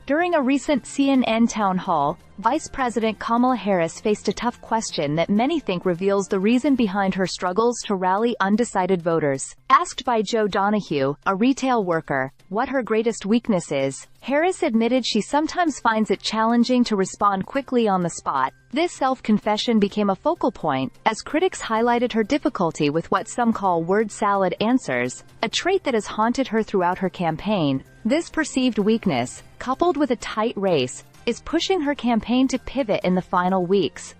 During a recent CNN town hall, Vice President Kamala Harris faced a tough question that many think reveals the reason behind her struggles to rally undecided voters. Asked by Joe Donahue, a retail worker, what her greatest weakness is, Harris admitted she sometimes finds it challenging to respond quickly on the spot. This self-confession became a focal point, as critics highlighted her difficulty with what some call word salad answers, a trait that has haunted her throughout her campaign. This perceived weakness, coupled with a tight race, is pushing her campaign to pivot in the final weeks.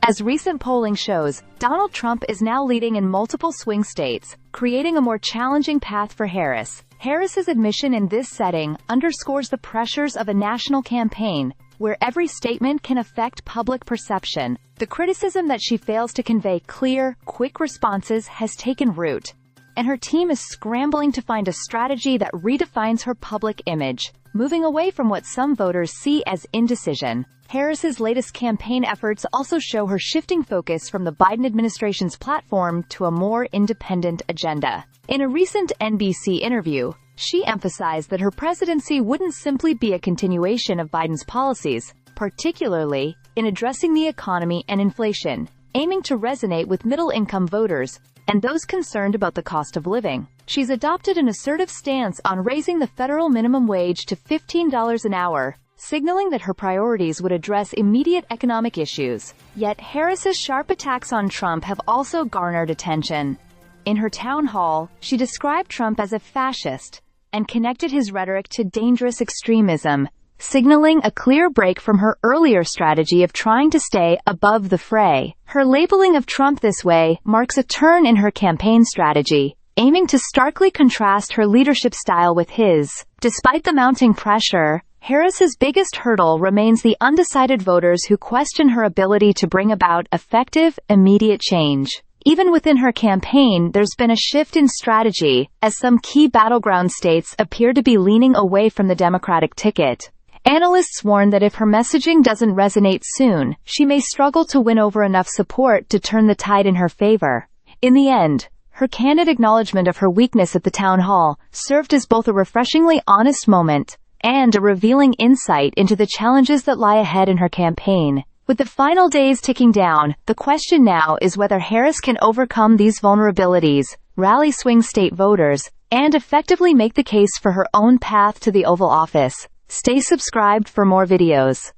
As recent polling shows, Donald Trump is now leading in multiple swing states, creating a more challenging path for Harris. Harris's admission in this setting underscores the pressures of a national campaign, where every statement can affect public perception. The criticism that she fails to convey clear, quick responses has taken root, and her team is scrambling to find a strategy that redefines her public image, moving away from what some voters see as indecision. Harris's latest campaign efforts also show her shifting focus from the Biden administration's platform to a more independent agenda. In a recent NBC interview, she emphasized that her presidency wouldn't simply be a continuation of Biden's policies, particularly in addressing the economy and inflation, aiming to resonate with middle-income voters and those concerned about the cost of living. She's adopted an assertive stance on raising the federal minimum wage to $15 an hour, signaling that her priorities would address immediate economic issues. Yet Harris's sharp attacks on Trump have also garnered attention. In her town hall, she described Trump as a fascist and connected his rhetoric to dangerous extremism, signaling a clear break from her earlier strategy of trying to stay above the fray. Her labeling of Trump this way marks a turn in her campaign strategy, aiming to starkly contrast her leadership style with his. Despite the mounting pressure, Harris's biggest hurdle remains the undecided voters who question her ability to bring about effective, immediate change. Even within her campaign, there's been a shift in strategy, as some key battleground states appear to be leaning away from the Democratic ticket. Analysts warn that if her messaging doesn't resonate soon, she may struggle to win over enough support to turn the tide in her favor. In the end, her candid acknowledgement of her weakness at the town hall served as both a refreshingly honest moment and a revealing insight into the challenges that lie ahead in her campaign. With the final days ticking down, the question now is whether Harris can overcome these vulnerabilities, rally swing state voters, and effectively make the case for her own path to the Oval Office. Stay subscribed for more videos.